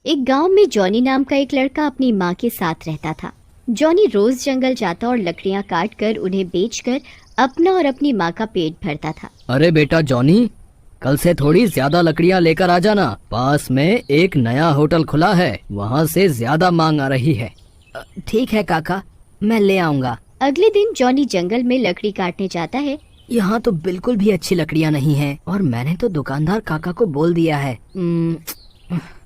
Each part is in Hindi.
एक गांव में जॉनी नाम का एक लड़का अपनी माँ के साथ रहता था। जॉनी रोज जंगल जाता और लकड़ियाँ काट कर उन्हें बेचकर अपना और अपनी माँ का पेट भरता था। अरे बेटा जॉनी, कल से थोड़ी ज्यादा लकड़ियाँ लेकर आ जाना। पास में एक नया होटल खुला है, वहाँ से ज्यादा मांग आ रही है। ठीक है काका, मैं ले आऊँगा। अगले दिन जॉनी जंगल में लकड़ी काटने जाता है। यहाँ तो बिल्कुल भी अच्छी लकड़ियाँ नहीं हैं और मैंने तो दुकानदार काका को बोल दिया है।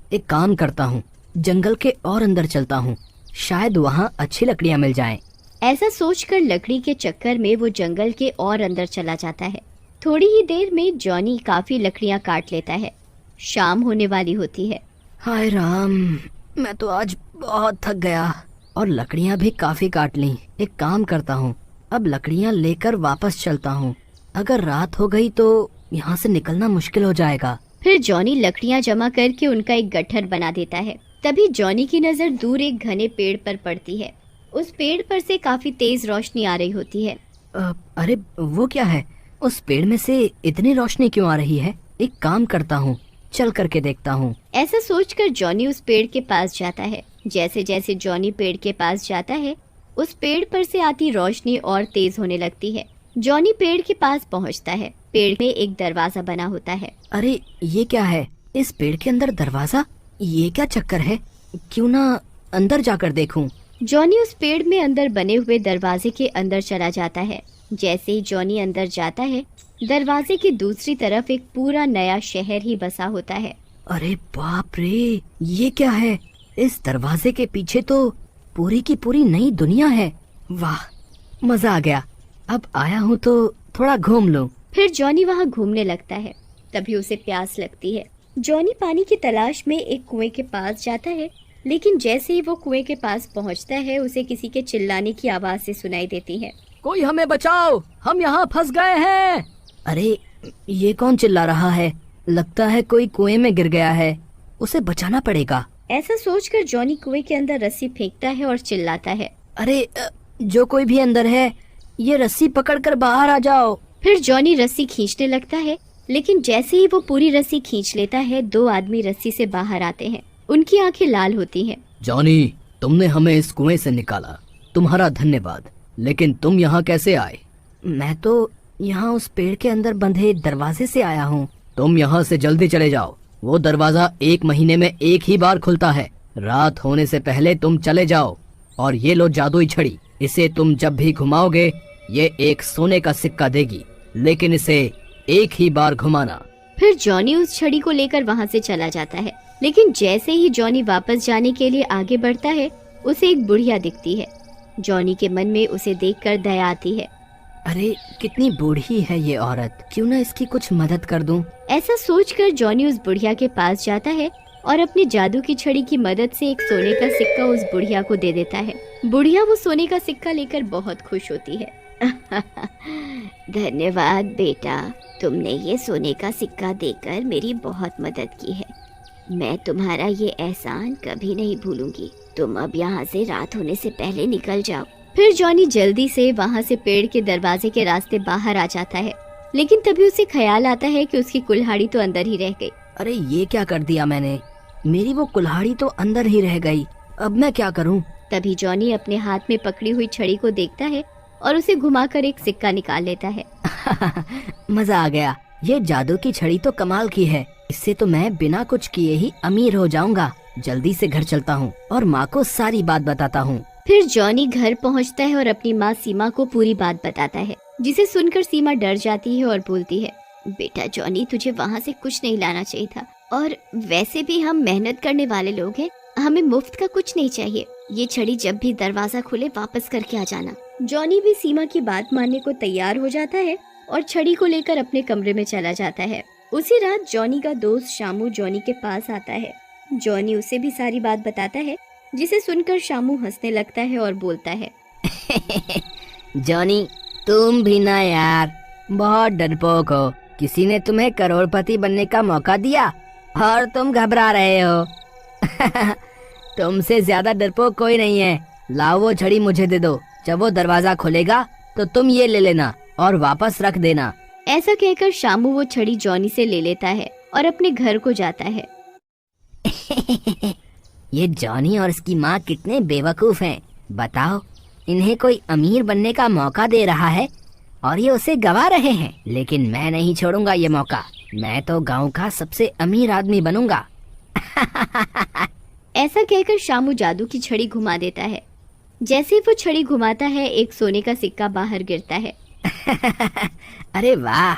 एक काम करता हूँ, जंगल के और अंदर चलता हूँ, शायद वहाँ अच्छी लकड़ियाँ मिल जाएं। ऐसा सोचकर लकड़ी के चक्कर में वो जंगल के और अंदर चला जाता है। थोड़ी ही देर में जॉनी काफी लकड़ियाँ काट लेता है। शाम होने वाली होती है। हाय राम, मैं तो आज बहुत थक गया और लकड़ियाँ भी काफी काट ली। एक काम करता हूँ, अब लकड़ियाँ लेकर वापस चलता हूँ। अगर रात हो गई तो यहाँ से निकलना मुश्किल हो जाएगा। फिर जॉनी लकड़ियाँ जमा करके उनका एक गट्ठर बना देता है। तभी जॉनी की नजर दूर एक घने पेड़ पर पड़ती है। उस पेड़ पर से काफी तेज रोशनी आ रही होती है। अरे वो क्या है? उस पेड़ में से इतनी रोशनी क्यों आ रही है? एक काम करता हूँ, चल करके देखता हूँ। ऐसा सोचकर जॉनी उस पेड़ के पास जाता है। जैसे जैसे जॉनी पेड़ के पास जाता है, उस पेड़ पर से आती रोशनी और तेज होने लगती है। जॉनी पेड़ के पास पहुंचता है। पेड़ में एक दरवाजा बना होता है। अरे ये क्या है? इस पेड़ के अंदर दरवाजा? ये क्या चक्कर है? क्यों ना अंदर जाकर देखूं। जॉनी उस पेड़ में अंदर बने हुए दरवाजे के अंदर चला जाता है। जैसे ही जॉनी अंदर जाता है, दरवाजे की दूसरी तरफ एक पूरा नया शहर ही बसा होता है। अरे बाप रे, ये क्या है? इस दरवाजे के पीछे तो पूरी की पूरी नई दुनिया है। वाह, मजा आ गया। अब आया हूँ तो थोड़ा घूम लूं। फिर जॉनी वहाँ घूमने लगता है। तभी उसे प्यास लगती है। जॉनी पानी की तलाश में एक कुएं के पास जाता है, लेकिन जैसे ही वो कुएं के पास पहुँचता है, उसे किसी के चिल्लाने की आवाज से सुनाई देती है। कोई हमें बचाओ, हम यहाँ फंस गए हैं। अरे ये कौन चिल्ला रहा है? लगता है कोई कुएं में गिर गया है, उसे बचाना पड़ेगा। ऐसा सोचकर जॉनी कुएं के अंदर रस्सी फेंकता है और चिल्लाता है, अरे जो कोई भी अंदर है, ये रस्सी पकड़कर बाहर आ जाओ। फिर जॉनी रस्सी खींचने लगता है, लेकिन जैसे ही वो पूरी रस्सी खींच लेता है, दो आदमी रस्सी से बाहर आते हैं। उनकी आंखें लाल होती हैं। जॉनी, तुमने हमें इस कुएं से निकाला, तुम्हारा धन्यवाद। लेकिन तुम यहाँ कैसे आए? मैं तो यहाँ उस पेड़ के अंदर बंधे दरवाजे से आया हूँ। तुम यहाँ से जल्दी चले जाओ। वो दरवाजा 1 महीने में एक ही बार खुलता है। रात होने से पहले तुम चले जाओ। और ये लो जादुई छड़ी, इसे तुम जब भी घुमाओगे ये एक सोने का सिक्का देगी, लेकिन इसे एक ही बार घुमाना। फिर जॉनी उस छड़ी को लेकर वहाँ से चला जाता है, लेकिन जैसे ही जॉनी वापस जाने के लिए आगे बढ़ता है, उसे एक बुढ़िया दिखती है। जॉनी के मन में उसे देखकर दया आती है। अरे कितनी बूढ़ी है ये औरत, क्यों ना इसकी कुछ मदद कर दूं। ऐसा सोचकर जॉनी उस बुढ़िया के पास जाता है और अपनी जादू की छड़ी की मदद से एक सोने का सिक्का उस बुढ़िया को दे देता है। बुढ़िया वो सोने का सिक्का लेकर बहुत खुश होती है। धन्यवाद बेटा, तुमने ये सोने का सिक्का देकर मेरी बहुत मदद की है। मैं तुम्हारा ये एहसान कभी नहीं भूलूंगी। तुम अब यहाँ से रात होने से पहले निकल जाओ। फिर जॉनी जल्दी से वहाँ से पेड़ के दरवाजे के रास्ते बाहर आ जाता है, लेकिन तभी उसे ख्याल आता है कि उसकी कुल्हाड़ी तो अंदर ही रह गई। अरे ये क्या कर दिया मैंने? मेरी वो कुल्हाड़ी तो अंदर ही रह गई। अब मैं क्या करूं? तभी जॉनी अपने हाथ में पकड़ी हुई छड़ी को देखता है और उसे घुमाकर एक सिक्का निकाल लेता है। मजा आ गया। ये जादू की छड़ी तो कमाल की है। इससे तो मैं बिना कुछ किए ही अमीर हो जाऊंगा। जल्दी से घर चलता हूँ और माँ को सारी बात बताता हूँ। फिर जॉनी घर पहुँचता है और अपनी माँ सीमा को पूरी बात बताता है, जिसे सुनकर सीमा डर जाती है और बोलती है, बेटा जॉनी, तुझे वहाँ से कुछ नहीं लाना चाहिए था। और वैसे भी हम मेहनत करने वाले लोग हैं, हमें मुफ्त का कुछ नहीं चाहिए। ये छड़ी जब भी दरवाजा खुले वापस करके आ जाना। जॉनी भी सीमा की बात मानने को तैयार हो जाता है और छड़ी को लेकर अपने कमरे में चला जाता है। उसी रात जॉनी का दोस्त शामू जॉनी के पास आता है। जॉनी उसे भी सारी बात बताता है, जिसे सुनकर शामू हंसने लगता है और बोलता है, जॉनी, तुम भी ना यार, बहुत डरपोक हो। किसी ने तुम्हें करोड़पति बनने का मौका दिया और तुम घबरा रहे हो। तुमसे ज्यादा डरपोक कोई नहीं है। लाओ वो छड़ी मुझे दे दो। जब वो दरवाजा खुलेगा तो तुम ये ले लेना और वापस रख देना। ऐसा कहकर शामू वो छड़ी जॉनी से ले लेता है और अपने घर को जाता है। ये जॉनी और इसकी माँ कितने बेवकूफ हैं। बताओ, इन्हें कोई अमीर बनने का मौका दे रहा है और ये उसे गवा रहे हैं। लेकिन मैं नहीं छोड़ूंगा ये मौका। मैं तो गांव का सबसे अमीर आदमी बनूंगा। ऐसा कहकर शामू जादू की छड़ी घुमा देता है। जैसे ही वो छड़ी घुमाता है, एक सोने का सिक्का बाहर गिरता है। अरे वाह,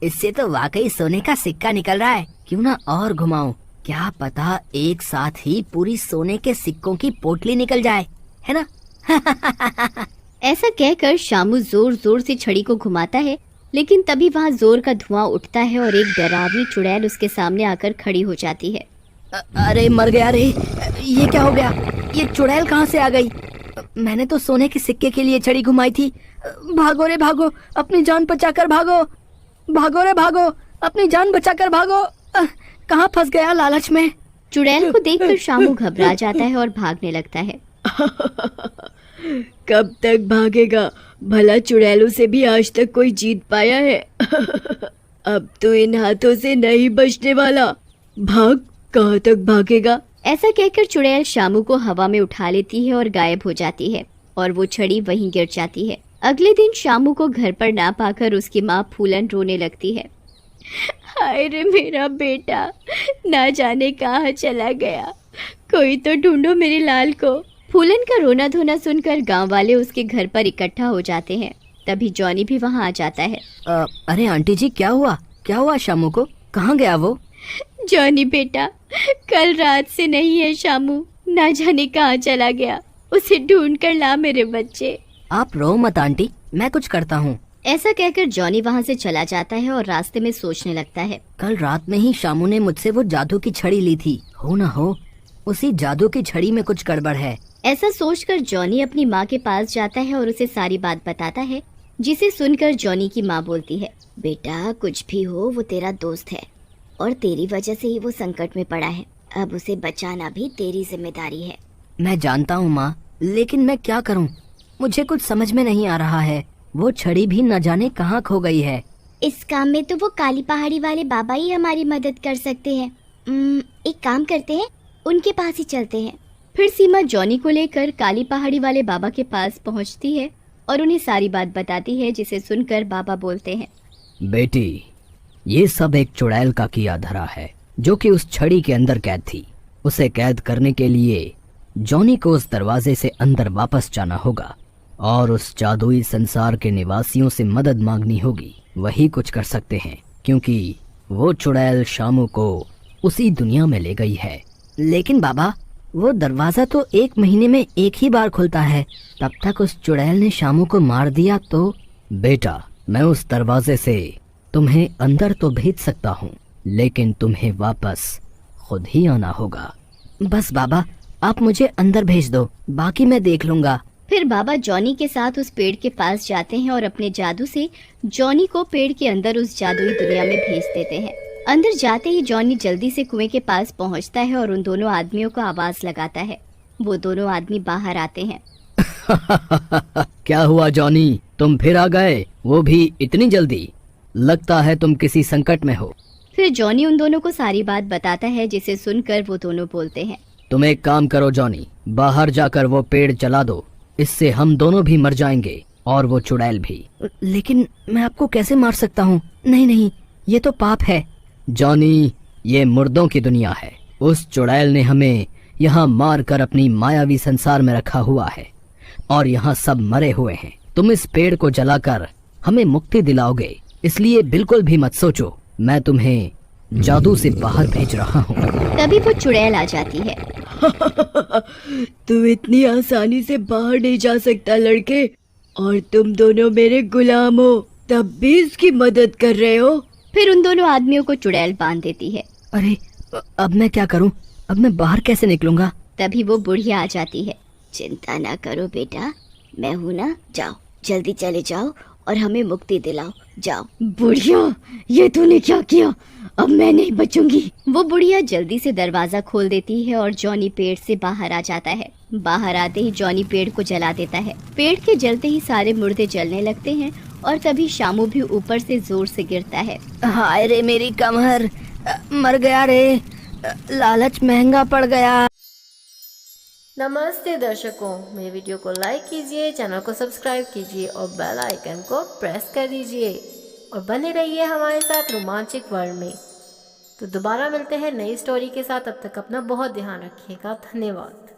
इससे तो वाकई सोने का सिक्का निकल रहा है। क्यों ना और घुमाऊं, क्या पता एक साथ ही पूरी सोने के सिक्कों की पोटली निकल जाए, है ना? ऐसा कहकर शामू जोर जोर से छड़ी को घुमाता है, लेकिन तभी वहाँ जोर का धुआं उठता है और एक डरावनी चुड़ैल उसके सामने आकर खड़ी हो जाती है। अरे मर गया रे, ये क्या हो गया? ये चुड़ैल कहाँ से आ गई? मैंने तो सोने के सिक्के के लिए छड़ी घुमाई थी। भागो रे भागो, अपनी जान बचाकर भागो। भागो रे भागो, अपनी जान बचाकर भागो। कहाँ फंस गया लालच में। चुड़ैल को देखकर शामू घबरा जाता है और भागने लगता है। कब तक भागेगा? भला चुड़ैलों से भी आज तक कोई जीत पाया है? अब तो इन हाथों से नहीं बचने वाला। भाग, कहाँ तक भागेगा? ऐसा कहकर चुड़ैल शामू को हवा में उठा लेती है और गायब हो जाती है और वो छड़ी वहीं गिर जाती है। अगले दिन शामू को घर पर ना पाकर उसकी माँ फूलन रोने लगती है। हाय रे मेरा बेटा, ना जाने कहाँ चला गया। कोई तो ढूंढो मेरे लाल को। फूलन का रोना धोना सुनकर गांव वाले उसके घर पर इकट्ठा हो जाते हैं। तभी जॉनी भी वहां आ जाता है। अरे आंटी जी, क्या हुआ शामू को? कहाँ गया वो? जॉनी बेटा, कल रात से नहीं है शामू, ना जाने कहाँ चला गया। उसे ढूंढ कर ला मेरे बच्चे। आप रो मत आंटी, मैं कुछ करता हूँ। ऐसा कहकर जॉनी वहाँ से चला जाता है और रास्ते में सोचने लगता है। कल रात में ही शामू ने मुझसे वो जादू की छड़ी ली थी। हो ना हो उसी जादू की छड़ी में कुछ गड़बड़ है। ऐसा सोचकर जॉनी अपनी माँ के पास जाता है और उसे सारी बात बताता है, जिसे सुनकर जॉनी की माँ बोलती है, बेटा कुछ भी हो वो तेरा दोस्त है और तेरी वजह से ही वो संकट में पड़ा है। अब उसे बचाना भी तेरी जिम्मेदारी है। मैं जानता हूँ माँ, लेकिन मैं क्या करूँ? मुझे कुछ समझ में नहीं आ रहा है। वो छड़ी भी न जाने कहाँ खो गई है। इस काम में तो वो काली पहाड़ी वाले बाबा ही हमारी मदद कर सकते हैं। एक काम करते हैं, उनके पास ही चलते हैं। फिर सीमा जॉनी को लेकर काली पहाड़ी वाले बाबा के पास पहुंचती है और उन्हें सारी बात बताती है, जिसे सुनकर बाबा बोलते हैं, बेटी, ये सब एक चुड़ैल का किया धरा है जो कि उस छड़ी के अंदर कैद थी। उसे कैद करने के लिए जॉनी को उस दरवाजे से अंदर वापस जाना होगा और उस जादुई संसार के निवासियों से मदद मांगनी होगी। वही कुछ कर सकते हैं, क्योंकि वो चुड़ैल शामू को उसी दुनिया में ले गई है। लेकिन बाबा, वो दरवाजा तो 1 महीने में एक ही बार खुलता है। तब तक उस चुड़ैल ने शामू को मार दिया तो? बेटा, मैं उस दरवाजे से तुम्हें अंदर तो भेज सकता हूँ, लेकिन तुम्हें वापस खुद ही आना होगा। बस बाबा, आप मुझे अंदर भेज दो, बाकी मैं देख लूंगा। फिर बाबा जॉनी के साथ उस पेड़ के पास जाते हैं और अपने जादू से जॉनी को पेड़ के अंदर उस जादुई दुनिया में भेज देते हैं। अंदर जाते ही जॉनी जल्दी से कुएं के पास पहुंचता है और उन दोनों आदमियों को आवाज लगाता है। वो दोनों आदमी बाहर आते हैं। क्या हुआ जॉनी, तुम फिर आ गए, वो भी इतनी जल्दी? लगता है तुम किसी संकट में हो। फिर जॉनी उन दोनों को सारी बात बताता है, जिसे सुनकर वो दोनों बोलते हैं, तुम एक काम करो जॉनी, बाहर जाकर वो पेड़ जला दो। इससे हम दोनों भी मर जाएंगे और वो चुड़ैल भी। लेकिन मैं आपको कैसे मार सकता हूँ? नहीं, ये तो पाप है। जॉनी, ये मुर्दों की दुनिया है। उस चुड़ैल ने हमें यहाँ मार कर अपनी मायावी संसार में रखा हुआ है और यहाँ सब मरे हुए हैं। तुम इस पेड़ को जलाकर हमें मुक्ति दिलाओगे, इसलिए बिल्कुल भी मत सोचो। मैं तुम्हें जादू से बाहर भेज रहा हूँ। तभी वो चुड़ैल आ जाती है। तू इतनी आसानी से बाहर नहीं जा सकता लड़के, और तुम दोनों मेरे गुलाम हो, तब भी इसकी मदद कर रहे हो। फिर उन दोनों आदमियों को चुड़ैल बांध देती है। अरे अब मैं क्या करूं? अब मैं बाहर कैसे निकलूंगा? तभी वो बुढ़िया आ जाती है। चिंता ना करो बेटा, मैं हूँ ना, जाओ जल्दी चले जाओ और हमें मुक्ति दिलाओ, जाओ। बुढ़िया, ये तूने क्या किया? अब मैं नहीं बचूंगी। वो बुढ़िया जल्दी से दरवाजा खोल देती है और जॉनी पेड़ से बाहर आ जाता है। बाहर आते ही जॉनी पेड़ को जला देता है। पेड़ के जलते ही सारे मुर्दे जलने लगते हैं और तभी शामू भी ऊपर से जोर से गिरता है। हाय रे मेरी कमर, मर गया रे, लालच महंगा पड़ गया। नमस्ते दर्शकों, मेरे वीडियो को लाइक कीजिए, चैनल को सब्सक्राइब कीजिए और बेल आइकन को प्रेस कर दीजिए और बने रहिए हमारे साथ रोमांचक वर्ल्ड में। तो दोबारा मिलते हैं नई स्टोरी के साथ, तब तक अपना बहुत ध्यान रखिएगा। धन्यवाद।